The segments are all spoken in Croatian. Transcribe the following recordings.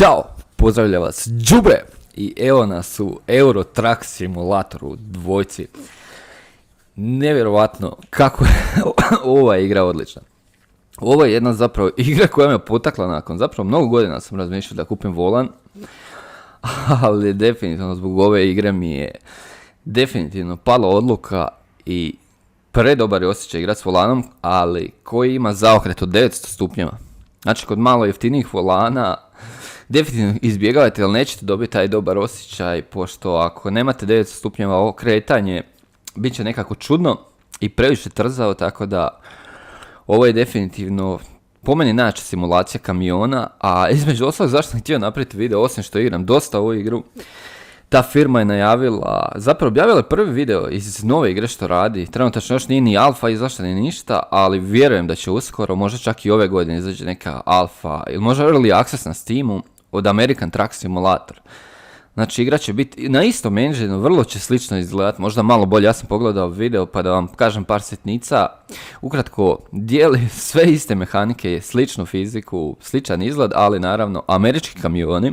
Ćao, pozdravljam vas Đubre i evo nas u Euro Truck Simulatoru dvojci. Nevjerovatno kako je ova igra odlična. Ovo je jedna zapravo igra koja me potakla nakon zapravo mnogo godina sam razmišljao da kupim volan, ali definitivno zbog ove igre mi je definitivno pala odluka i predobar je osjećaj igrati s volanom, ali koji ima zaokret od 900 stupnjeva. Znači kod malo jeftinijih volana definitivno izbjegavajte, ali nećete dobiti taj dobar osjećaj, pošto ako nemate 900 stupnjeva ovo kretanje bit će nekako čudno i previše trzao, tako da ovo je definitivno po meni najjača simulacija kamiona, a između ostalog zašto sam htio napraviti video, osim što igram dosta ovu igru, ta firma je najavila, zapravo objavila je prvi video iz nove igre što radi, trenutačno još nije ni alfa izašla ni ništa, ali vjerujem da će uskoro, možda čak i ove godine izađe neka alfa, ili možda early access na Steamu od American Truck Simulator. Znači igra će biti na istom engineu, vrlo će slično izgledati, možda malo bolje, ja sam pogledao video pa da vam kažem par sitnica. Ukratko, dijeli sve iste mehanike, sličnu fiziku, sličan izgled, ali naravno američki kamioni,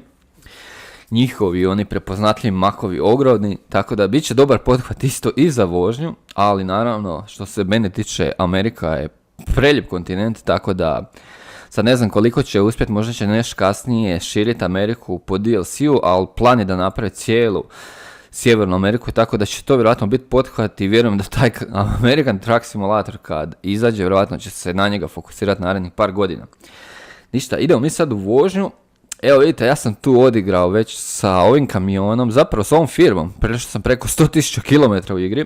njihovi oni prepoznatljivi makovi ogromni, tako da bit će dobar pothvat isto i za vožnju, ali naravno što se mene tiče Amerika je prelijep kontinent, tako da sad ne znam koliko će uspjeti, možda će nešto kasnije širiti Ameriku po DLC-u, ali plan je da napravi cijelu Sjevernu Ameriku, tako da će to vjerojatno biti pothvat i vjerujem da taj American Truck Simulator kad izađe, vjerojatno će se na njega fokusirati narednih par godina. Ništa, idemo mi sad u vožnju. Evo vidite, ja sam tu odigrao već sa ovim kamionom, zapravo s ovom firmom, prešao sam preko 100.000 km u igri.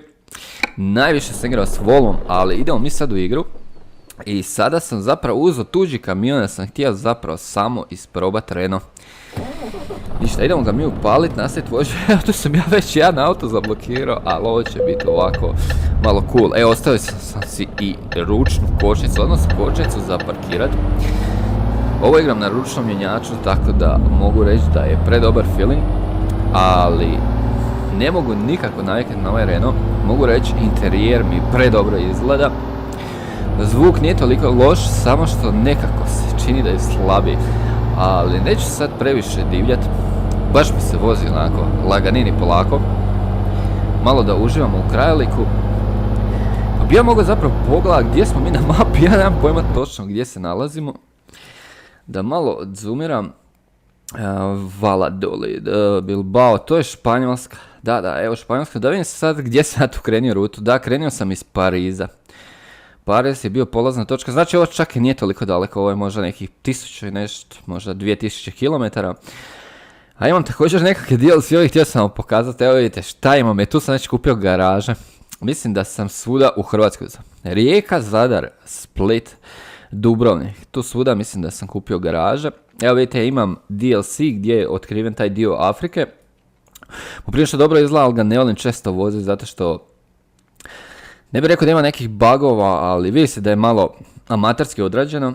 Najviše sam igrao s Volvom, ali idemo mi sad u igru. I sada sam zapravo uzeo tuđi kamion, ja sam htio zapravo samo isprobati Renault. Ništa, idemo ga mi upaliti, nastaviti vožnju. Evo tu sam ja već jedan auto zablokirao, ali ovo će biti ovako malo cool. Evo ostavio sam si i ručnu kočnicu, odnosno kočnicu za parkirati. Ovo igram na ručnom mjenjaču, tako da mogu reći da je predobar feeling, ali ne mogu nikako naviknuti na ovaj Renault. Mogu reći interijer mi predobro izgleda. Zvuk nije toliko loš, samo što nekako se čini da je slabiji, ali neću sad previše divljati, baš mi se vozi onako laganini polako, malo da uživamo u krajoliku. Pa bi ja mogao zapravo pogledati gdje smo mi na mapi, ja nemam pojma točno gdje se nalazimo, da malo odzoomiram. Valladolid, Bilbao, to je Španjolska, da, evo Španjolska, da vidim sad gdje sam ja tu krenio rutu, da krenio sam iz Pariza. Pariz je bio polazna točka, znači ovo čak i nije toliko daleko, ovo je možda nekih 1000 i nešto, možda 2000 km. A imam također nekakve DLC-ovi, htio sam vam pokazati, evo vidite šta imam, tu sam već kupio garaže. Mislim da sam svuda u Hrvatskoj. Rijeka, Zadar, Split, Dubrovnik, tu svuda mislim da sam kupio garaže. Evo vidite, imam DLC gdje je otkriven taj dio Afrike. Poprilično dobro izgleda, ali ga ne volim često voziti zato što ne bih rekao da ima nekih bugova, ali vidi se da je malo amaterski odrađeno.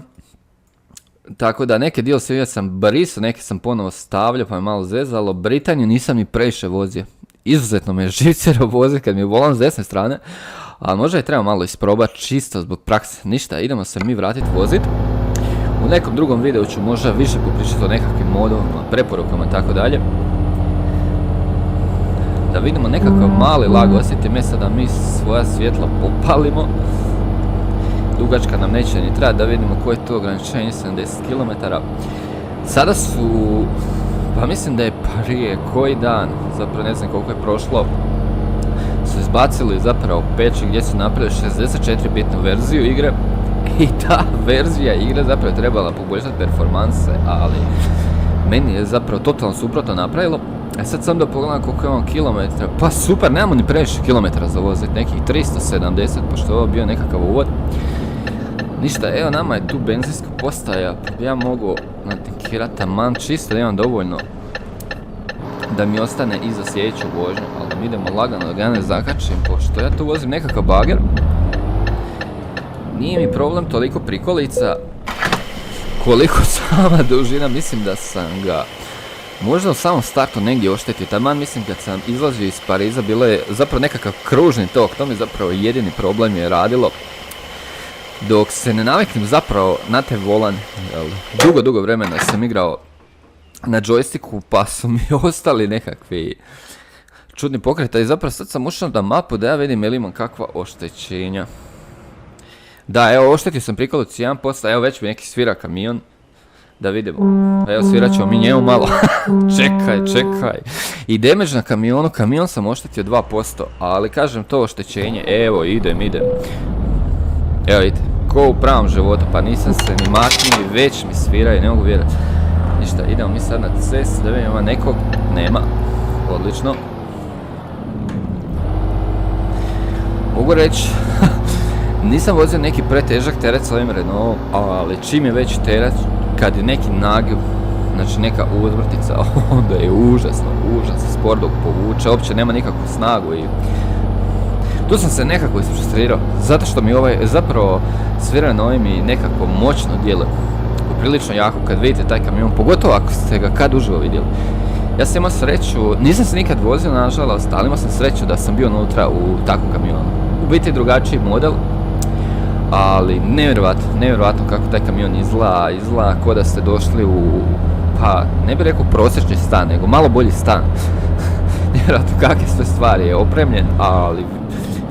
Tako da neke DLC sam brisao, neke sam ponovo stavljao pa me malo zezalo. Britaniju nisam ni previše vozio. Izuzetno me je živcero voziti kad mi je volan s desne strane, ali možda je treba malo isprobati čisto zbog prakse. Ništa, idemo se mi vratiti voziti. U nekom drugom videu ću možda više popričati o nekakvim modovima, preporukama i tako dalje. Da vidimo nekakav mali lag, osjetim je sad da mi svoja svjetla popalimo. Dugačka nam neće ni trebati, da vidimo koje je to ograničenje, 70 km. Sada su, pa mislim da je prije koji dan, zapravo ne znam koliko je prošlo, su izbacili zapravo patch gdje su napravili 64-bitnu verziju igre. I ta verzija igre zapravo je trebala poboljšati performanse, ali meni je zapravo totalno suprotno napravilo. E sad sam da pogledam koliko imam kilometra, pa super, nemamo ni previše kilometara za voziti, nekih 370, pošto je ovo bio nekakav uvod. Ništa, evo nama je tu benzinska postaja, pa bi ja mogu natankirati taman čisto da imam dovoljno da mi ostane i za sljedeću vožnju, ali mi idemo lagano da ga ne zakačim, pošto ja tu vozim nekakav bager. Nije mi problem toliko prikolica koliko sama dužina, mislim da sam ga možda u samom startu negdje oštetio, taman mislim kad sam izlazio iz Pariza bilo je zapravo nekakav kružni tok, to mi zapravo jedini problem je radilo. Dok se ne naviknem zapravo na taj volan, dugo vremena sam igrao na joysticku, pa su mi ostali nekakvi čudni pokreta i zapravo sad sam ušao na mapu da ja vidim ili imam kakva oštećenja. Da, evo, oštetio sam prikolicu 1%, evo već mi neki svira kamion. Da vidimo. Evo, svirat ćemo mi njemu malo. čekaj. I damage na kamionu, kamion sam oštetio 2%, ali kažem to oštećenje, evo, idem. Evo vidite, ko u pravom životu, pa nisam se ni maknuo, već mi sviraju, ne mogu vjerati. Ništa, idemo mi sad na cestu da vidimo nekog, nema, odlično. Mogu reći, nisam vozio neki pretežak teret s ovim Renaultom, ali čim je veći teret, kad je neki nagib, znači neka uzvrtica, onda je užasno, spor dok povuče, uopće nema nikakvu snagu i tu sam se nekako isfrustrirao, zato što mi zapravo svira na ovim i nekako moćno djeluje, poprilično jako kad vidite taj kamion, pogotovo ako ste ga kad uživo vidjeli. Ja sam imao sreću, nisam se nikad vozio nažalost, ali imao sam sreću da sam bio unutra u takvom kamionu. U biti drugačiji model, ali nevjerojatno kako taj kamion izgleda ko da ste došli u, pa ne bih rekao prosječni stan, nego malo bolji stan. Nevjerojatno kakve sve stvari je opremljen, ali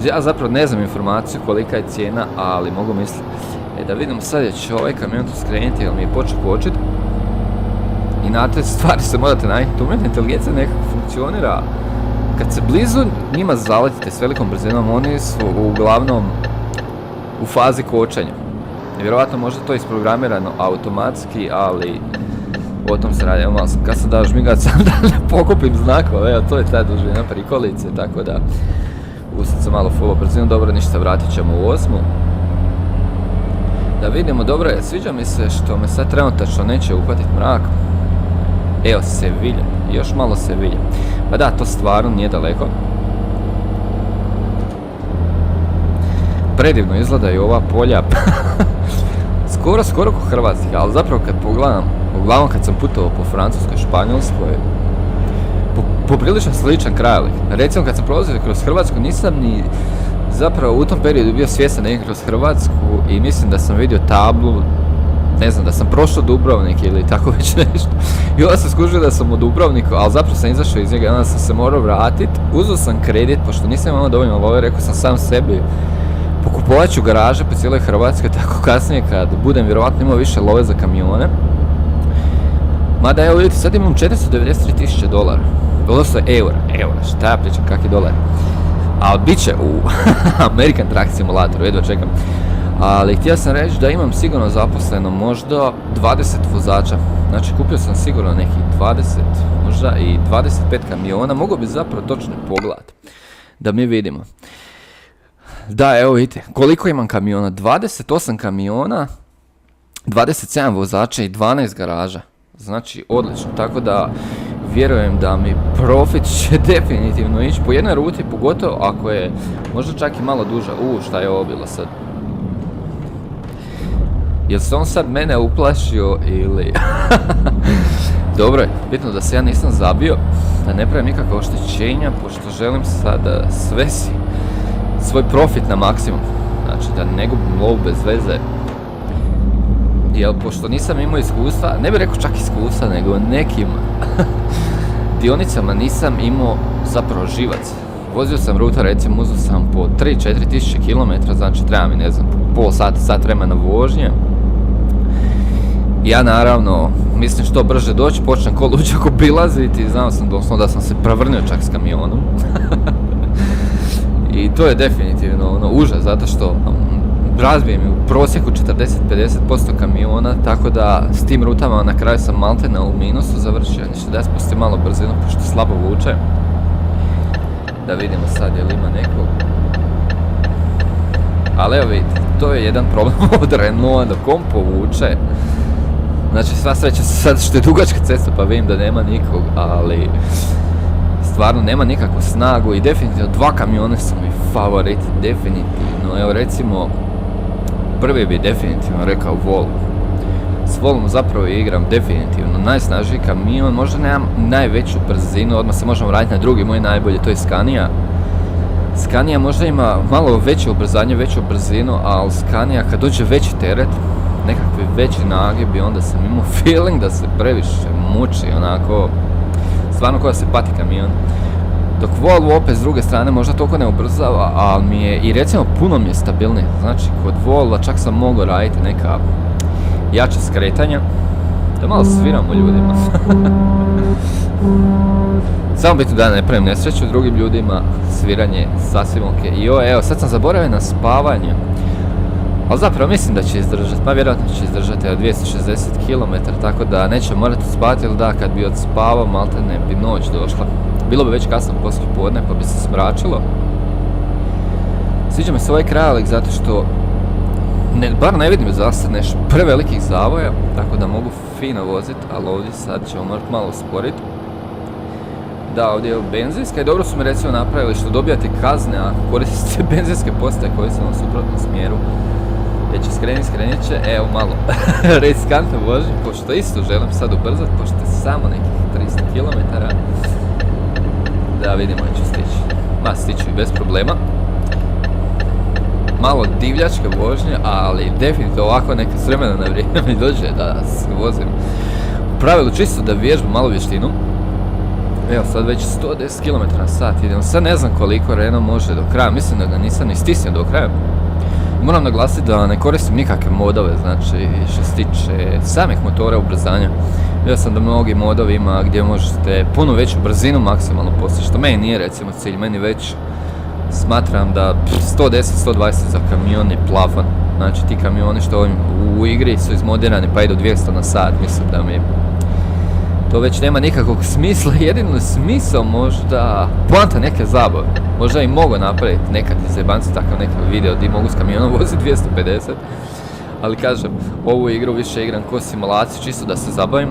ja zapravo ne znam informaciju kolika je cijena, ali mogu misliti. Da vidimo sad je će ovaj kamion tu skrenuti jer mi je počeo kočiti. I na te stvari se morate naviknuti. Umjetna inteligencija nekako funkcionira. Kad se blizu njima zaletite s velikom brzinom, oni su uglavnom u fazi kočenja. Vjerovatno možda to isprogramirano automatski, ali o tom se radi. Evo malo, kad sam dao žmigat sam da ne pokupim znakove, evo to je ta dužina prikolice, tako da usad sam malo fullo brzinu, dobro ništa, vratit ćemo u 8. Da vidimo, dobro je, sviđa mi se što me sad trenutačno neće uhvatiti mrak. Evo Sevilja, još malo Sevilja. Pa da, to stvarno nije daleko. Predivno izgledaju ova polja. skoro ko Hrvatski, ali zapravo kad pogledam, uglavnom kad sam putovao po Francuskoj, Španjolskoj, poprilično sličan krajalik. Recimo kad sam prolazio kroz Hrvatsku nisam ni zapravo u tom periodu bio svjestan da idem kroz Hrvatsku i mislim da sam vidio tablu, ne znam, da sam prošao Dubrovnik ili tako već nešto. I onda sam skužio da sam u Dubrovniku, ali zapravo sam izašao iz njega, onda sam se morao vratiti. Uzeo sam kredit, pošto nisam imao dovoljno love, rekao sam sam sebi, pokupovat ću garaže po cijeloj Hrvatskoj, tako kasnije kad budem vjerovatno imao više love za kamione. Mada evo vidite, sad imam $493,000. Odnosno eura, šta ja pričam, kak je dolar. Ali bit će u American Truck Simulatoru, jedva čekam. Ali htio sam reći da imam sigurno zaposleno možda 20 vozača. Znači kupio sam sigurno nekih 20, možda i 25 kamiona. Mogu bi zapravo točno pogledati da mi vidimo. Da, evo vidite, koliko imam kamiona? 28 kamiona, 27 vozača i 12 garaža. Znači odlično, tako da vjerujem da mi profit će definitivno ići po jednoj ruti, pogotovo ako je možda čak i malo duža. Šta je ovo bilo sad? Jel se on sad mene uplašio ili... Dobro je, bitno da se ja nisam zabio, da ne pravim nikakva oštećenja, pošto želim sada svesi svoj profit na maksimum. Znači da ne gubim lovu bez veze. Jer pošto nisam imao iskustva, ne bih rekao čak iskustva, nego nekim dionicama nisam imao zapravo živac. Vozio sam ruta, recimo uzeo sam po 3-4 tisuće km, znači treba mi, ne znam, pol sata, sat vremena vožnje. Ja naravno mislim što brže doći, počnem ko luđak obilaziti i znao sam doslovno da sam se prevrnio čak s kamionom. I to je definitivno užas, zato što razbijem u prosjeku 40-50% kamiona, tako da s tim rutama na kraju sam maltene u minusu završio, ništa da ja spustim malo brzinu, pošto slabo vuče. Da vidimo sad je li ima nekog. Ali evo vidite, to je jedan problem od Renaulta, dok on povuče. Znači sva sreća sad što je dugačka cesta pa vidim da nema nikog, ali stvarno nema nikakvu snagu i definitivno dva kamiona su mi favoriti, definitivno. Evo recimo, prvi bi definitivno rekao Volvo. S Volvom zapravo igram definitivno najsnažniji kamion, možda nemam najveću brzinu, odmah se možemo vratiti na drugi moj najbolji, to je Scania. Scania možda ima malo veće ubrzanje, veću brzinu, ali Scania kad dođe veći teret, nekakvi veći nagibi, onda sam imao feeling da se previše muči, onako, stvarno koja se pati kamion. Dok Volvo opet s druge strane možda toliko ne ubrzava, ali mi je, i recimo puno mi je stabilniji. Znači, kod Volva čak sam mogao raditi neka jača skretanja, da malo sviram u ljudima. Samo bitno da ne pravim nesreću drugim ljudima, sviranje sasvim ok. I evo, sad sam zaboravio na spavanje. Ali zapravo mislim da će izdržati, pa vjerojatno će izdržati 260 km, tako da neće morati spavati, ili da, kad bi odspavao, malte ne bi noć došla. Bilo bi već kasno poslije podne, pa bi se smračilo. Sviđa mi se ovaj krajolik zato što bar ne vidim za sad nešto prevelikih zavoja, tako da mogu fino voziti, ali ovdje sad ćemo morati malo usporiti. Da, ovdje je benzinska i dobro su mi recimo napravili što dobijate kazne ako koristite benzinske postaje koje su u suprotnom smjeru. Jer će skrenit će, evo malo riskantno vožnje, pošto isto želim sad ubrzati, pošto je samo nekih 300 km. Da vidimo, ću stići. Stiću i bez problema. Malo divljačka vožnja, ali definitivno ovako neka s vremena na vrijeme mi dođe da se vozim. U pravilu čisto da vježbam malo vještinu. Evo sad već 110 km/h idem, sad ne znam koliko Renault može do kraja, mislim da ga nisam ni stisnio do kraja. Moram naglasiti da ne koristim nikakve modove, znači što se tiče samih motora ubrzanja. Vidio sam da mnogi modovi ima gdje možete puno veću brzinu maksimalno postići, što meni nije recimo cilj, meni već smatram da 110-120 za kamion je plafon. Znači ti kamioni što u igri su izmodirani pa idu 200 na sat, mislim da mi to već nema nikakvog smisla, jedino smisao možda poanta neke zabave. Možda i mogu napraviti nekad iz jebanci takav neki video gdje mogu s kamionom voziti 250. Ali kažem, ovu igru više igram ko simulaciju, čisto da se zabavim.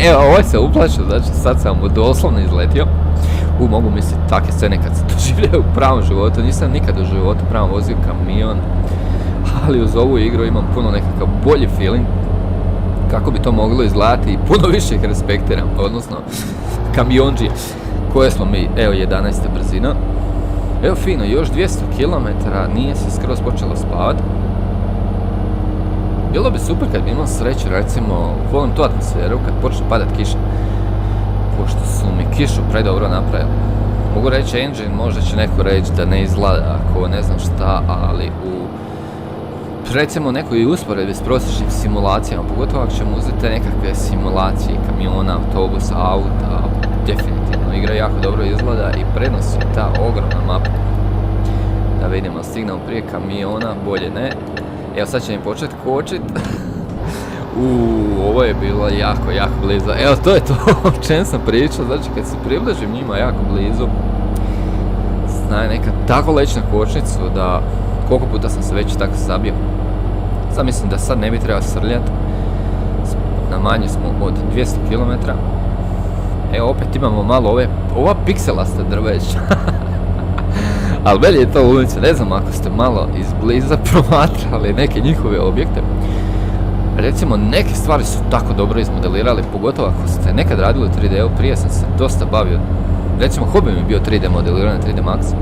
Evo, ovaj se uplašio, znači sad sam mu doslovno izletio. Mogu misliti takve scene kad se doživljaju u pravom životu, nisam nikad u životu pravom vozio kamion. Ali uz ovu igru imam puno nekakav bolji feeling kako bi to moglo izgledati i puno više ih respektiram, odnosno kamionđije koje smo mi, evo 11. brzina. Evo fino, još 200 km, nije se skroz počelo spavati. Bilo bi super kad bi imao sreću, recimo, volim tu atmosferu kad počne padat kiša. Pošto su mi kišu predobro napravili. Mogu reći engine, možda će neko reći da ne izgleda ako ne znam šta, ali u recimo nekoj usporedbi s prosječnim simulacijama, pogotovo ako ćemo uzeti nekakve simulacije kamiona, autobusa, auta, definitivno igra jako dobro izgleda i prednost je ta ogromna mapa. Da vidimo, stignemo prije kamiona, bolje ne. Evo sad će mi početi kočit. Ovo je bilo jako blizu. Evo to je to o čem sam pričao, znači kad se približim njima jako blizu, znaju nekad tako leći na kočnicu da koliko puta sam se već tako zabio. Sad mislim da sad ne bi trebao srljati. Na manje smo od 200 km. Evo opet imamo malo ova pikselasta drveća. Ali meni je to ulica, ne znam ako ste malo izbliza promatrali neke njihove objekte. Recimo neke stvari su tako dobro izmodelirali, pogotovo ako ste nekad radili u 3D-u, prije sam se dosta bavio. Recimo hobi mi je bio 3D modeliranje, 3D Max.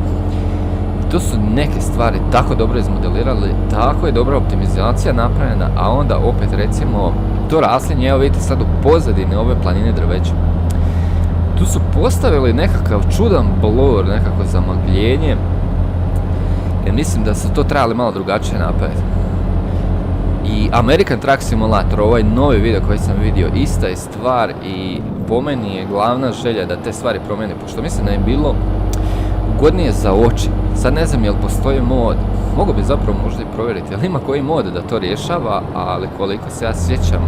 To su neke stvari tako dobro izmodelirali, tako je dobra optimizacija napravljena, a onda opet recimo to raslinje, evo vidite sad u pozadini ove planine drveća. Tu su postavili nekakav čudan blur, nekako zamagljenje, jer mislim da su to trebali malo drugačije napraviti. I American Truck Simulator, ovaj novi video koji sam vidio, ista je stvar i po meni je glavna želja da te stvari promijene, pošto mislim da je bilo ugodnije za oči. Sad ne znam jel postoji mod, mogu bi zapravo možda i provjeriti, jel ima koji mod da to rješava, ali koliko se ja sjećam,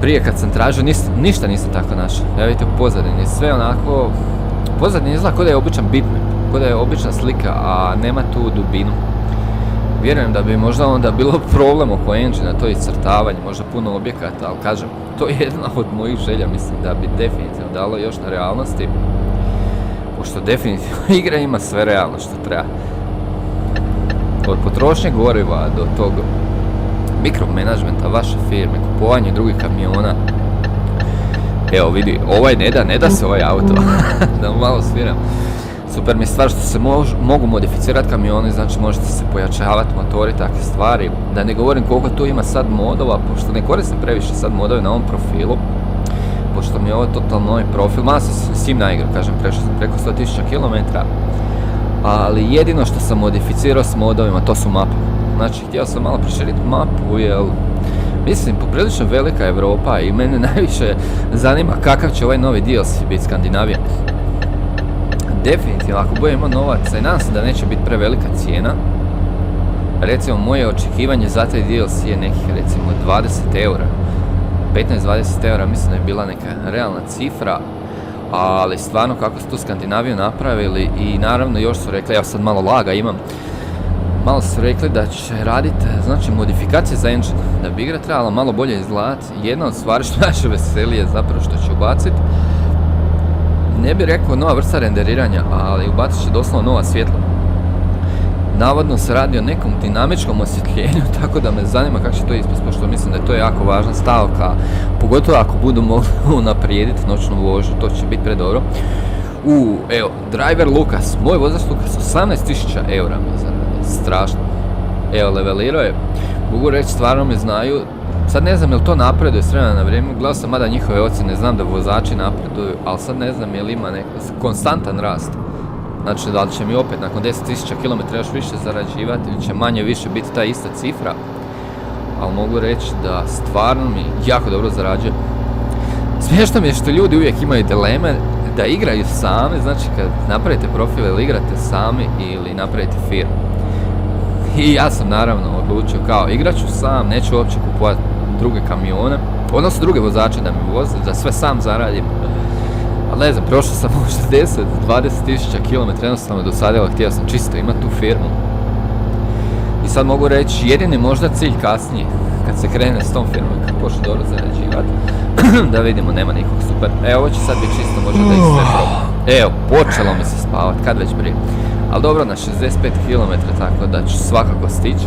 prije kad sam tražio ništa nisam tako našao. Evo vidite u pozadini, sve onako, pozadini izgleda kao da je običan bitmap, kao da je obična slika, a nema tu dubinu. Vjerujem da bi možda onda bilo problem oko engine, to iscrtavanje, možda puno objekata, ali kažem, to je jedna od mojih želja, mislim da bi definitivno dalo još na realnosti. Pošto definitivno igra ima sve realno što treba. Od potrošnje goriva do tog mikromanagementa vaše firme, kupovanje drugih kamiona. Evo vidi, ovaj ne da se ovaj auto, da mu malo sviram. Super mi je stvar što se mogu modificirati kamioni, znači možete se pojačavati motori, takve stvari. Da ne govorim koliko tu ima sad modova, pošto ne koristim previše sad modove na ovom profilu. Pošto mi je ovo totalno novi profil, malo sam s tim naigrao, kažem, prešao sam preko 100.000 km. Ali jedino što sam modificirao s modovima, to su mape. Znači, htio sam malo proširiti mapu, jer mislim, poprilično velika Europa i mene najviše zanima kakav će ovaj novi DLC biti Skandinavijan. Definitivno, ako budem imao novaca i nadam se da neće biti prevelika cijena. Recimo, moje očekivanje za taj DLC je nekih, recimo, 20 eura. 15-20 eura, mislim da je bila neka realna cifra. Ali stvarno, kako su tu Skandinaviju napravili i naravno još su rekli, ja sad malo laga imam, malo su rekli da će raditi, znači, modifikacije za engine, da bi igra trebala malo bolje izgledati. Jedna od stvari što naše veseli je zapravo što će ubaciti, ne bih rekao nova vrsta renderiranja, ali ubacit će doslovno nova svjetla. Navodno se radi o nekom dinamičkom osvjetljenju, tako da me zanima kako će to ispast, pošto mislim da je to jako važna stavka, pogotovo ako budu mogli unaprijediti noćnu vožnju, to će biti predobro. Evo, driver Lukas, moj vozač Lukas, 18.000 eura mi zaradi, strašno. Evo, levelirao je, mogu reći, stvarno me znaju. Sad ne znam je li to napreduje s vremena na vrijeme, gledao sam mada njihove ocjene, znam da vozači napreduju, ali sad ne znam je li ima neki konstantan rast. Znači da li će mi opet nakon 10.000 km još više zarađivati ili će manje više biti ta ista cifra. Ali mogu reći da stvarno mi jako dobro zarađuje. Smiješno mi je što ljudi uvijek imaju dileme da igraju sami, znači kad napravite profil ili igrate sami ili napravite firmu. I ja sam naravno odlučio kao igrat ću sam, neću uopće kupovati druge kamione, odnosno druge vozače da mi voze, da sve sam zaradim. Ali ne znam, prošao sam možda 10-20.000 km, jednostavno dosadilo, htio sam čisto imati tu firmu. I sad mogu reći, jedini možda cilj kasnije, kad se krene s tom firmom, kad počne dobro zarađivati, da vidimo, nema nikog super. Ovo će sad biti čisto, možda da ih sve probam. Evo, počelo mi se spavat, kad već prije. Ali dobro, na 65 km, tako da ću svakako stići.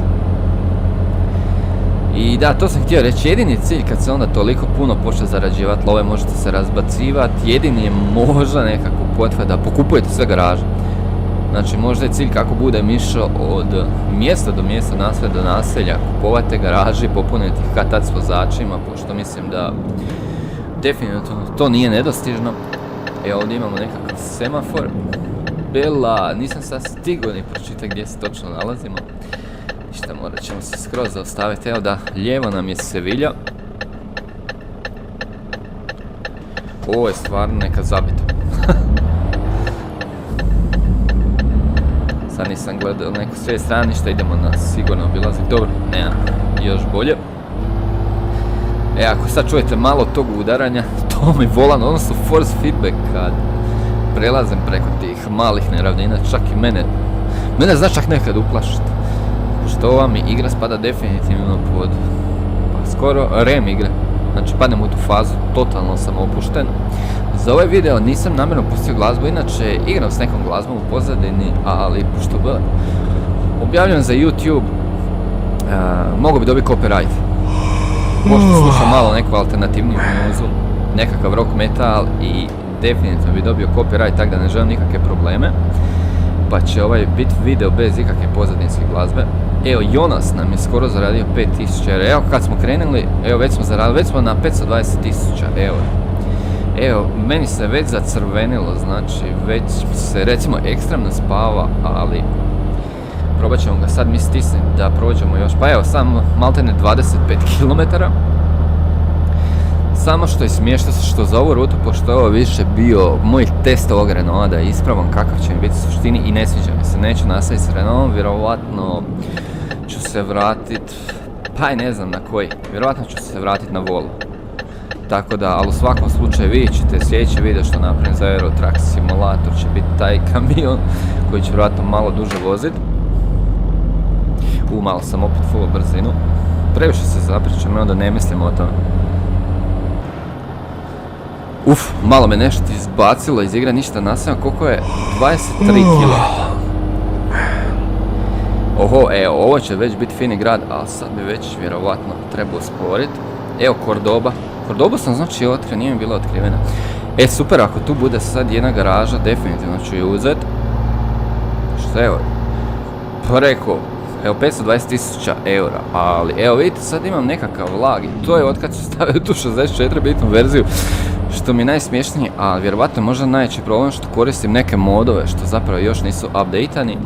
I da, to sam htio reći, jedini cilj kad se onda toliko puno počne zarađivati, love možete se razbacivati, jedini je možda nekako pothvat da pokupujete sve garaže. Znači možda je cilj kako budem išao od mjesta do mjesta, naselja do naselja, kupovati garaže i popuniti ih kad tad s vozačima, pošto mislim da definitivno to nije nedostižno. Evo ovdje imamo nekakav semafor. Bela, nisam sad stigao ni pročitati gdje se točno nalazimo. Ništa, morat ćemo se skroz zaustaviti. Evo da, lijevo nam je Sevilja. Ovo je stvarno neka zabita. Sad nisam gledao neko sve strane, ništa, idemo na sigurno obilazak. Dobro, nema, još bolje. Ako sad čujete malo tog udaranja, to mi volan, odnosno force feedback kad prelazim preko tih malih neravnina, čak i mene zna čak nekad uplašiti. Pošto ova mi igra spada definitivno pod, pa skoro rem igre. Znači padnem u tu fazu, totalno sam opušten. Za ovaj video nisam namjerno pustio glazbu, inače igram s nekom glazbom u pozadini, ali pošto objavljam za YouTube, mogu bi dobiti copyright. Možda slušam malo neku alternativniju muzu, nekakav rock metal i definitivno bi dobio copyright, tako da ne želim nikakve probleme. Pa će ovaj biti video bez ikakve pozadinske glazbe. Evo, Jonas nam je skoro zaradio 5.000 eura. Evo, kad smo krenuli, evo već smo zaradili, već smo na 520.000 eura. Evo, meni se već zacrvenilo, znači već se recimo ekstremno spava, ali probat ćemo ga sad mi stisniti da prođemo još, pa evo, samo maltene 25 km. Samo što je smiješno što za ovu rutu, pošto je ovo više bio moj test ovog Renaulta da je ispravan kakav će mi biti u suštini i ne sviđa mi se, neću nastaviti s Renaultom, vjerovatno ću se vratit, pa i ne znam na koji, vjerovatno ću se vratit na Volu. Tako da, ali u svakom slučaju vidjet ćete sljedeći video što napravim za Euro Truck Simulator će biti taj kamion koji će vjerojatno malo duže vozit. Malo sam opet full brzinu, previše se zapričam i onda ne mislim o tome. Malo me nešto izbacilo iz igre, ništa nastavljam, koliko je? 23 km. Oho, evo, ovo će već biti fini grad, ali sad bi već vjerovatno trebao sporiti. Evo, Cordoba. Cordoba sam znači otkrio, nije mi bila otkrivena. Super, ako tu bude sad jedna garaža, definitivno ću ju uzeti. ništa, evo, preko, evo 520.000 eura, ali evo vidite sad imam nekakav lag i to je otkad su stavili tu 64 bitnu verziju, što mi je najsmiješnije, a vjerovatno možda najveći problem što koristim neke modove što zapravo još nisu updateani.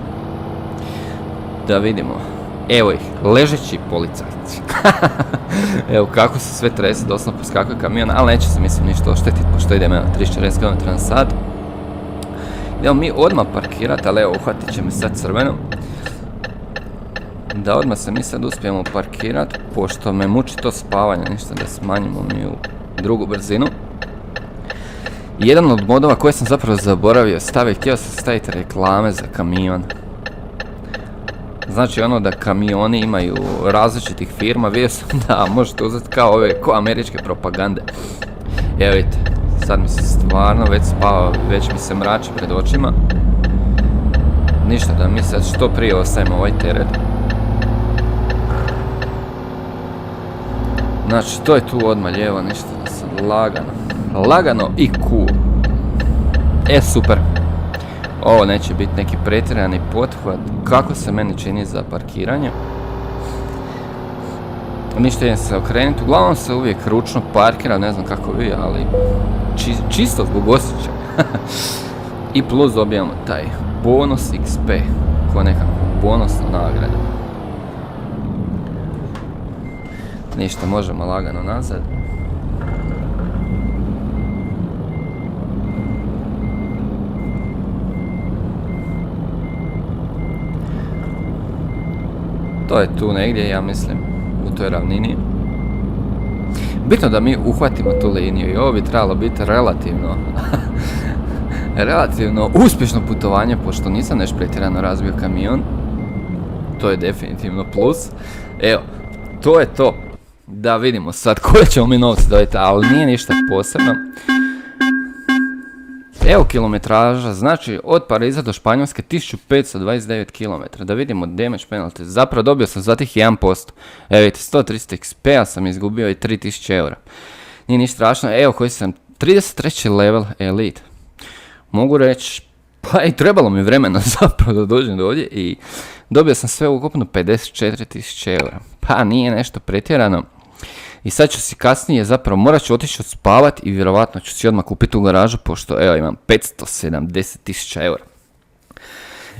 Da vidimo, evo ih, ležeći policajci. Evo kako se sve trese, doslovno poskakuje kamion, ali neće se mislim ništa oštetiti pošto idemo 340 km na sat. Idemo mi odmah parkirati, ali evo uhvatit će me sad crveno. Da odmah se mi sad uspijemo parkirati, pošto me muči to spavanje, ništa da smanjimo mi u drugu brzinu. Jedan od modova koje sam zapravo zaboravio staviti, htio sam staviti reklame za kamion. Znači ono da kamioni imaju različitih firma, vidio sam da možete uzeti kao ove, ko američke propagande. Evo vidite, sad mi se stvarno već spava, već mi se mrači pred očima. Ništa, da mi sad što prije ostavimo ovaj teret. Znači to je tu odmah lijevo, ništa da sam lagano i cool. Super. Ovo neće biti neki pretjerani pothvat, kako se meni čini za parkiranje. Ništa idem se okrenuti, uglavnom se uvijek ručno parkira, ne znam kako vi, ali čisto zbog osjećaja. I plus dobijamo taj bonus XP, ko nekako bonusna nagrada. Ništa, možemo lagano nazad. To je tu negdje, ja mislim, u toj ravnini. Bitno da mi uhvatimo tu liniju i ovo bi trebalo biti relativno uspješno putovanje, pošto nisam nešto pretjerano razbio kamion. To je definitivno plus. Evo, to je to. Da vidimo sad koje ćemo mi novci dobiti, ali nije ništa posebno. Evo kilometraža, znači od Pariza do Španjolske 1529 km. Da vidimo damage penalty, zapravo dobio sam za tih 1%. Evo vidite, 130 XP-a sam izgubio i 3000 eura. Nije ništa strašno, evo koji sam 33. level elite. Mogu reći, pa i trebalo mi vremena zapravo da dođem do ovdje i dobio sam sve ukupno 54.000 eura. Pa nije nešto pretjerano. I sad ću si kasnije zapravo morat ću otići odspavati i vjerovatno ću si odmah kupiti u garažu pošto evo imam 570.000 eura.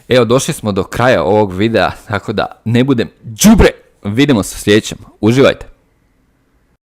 Evo došli smo do kraja ovog videa, tako da ne budem đubre, vidimo se u sljedećem, uživajte.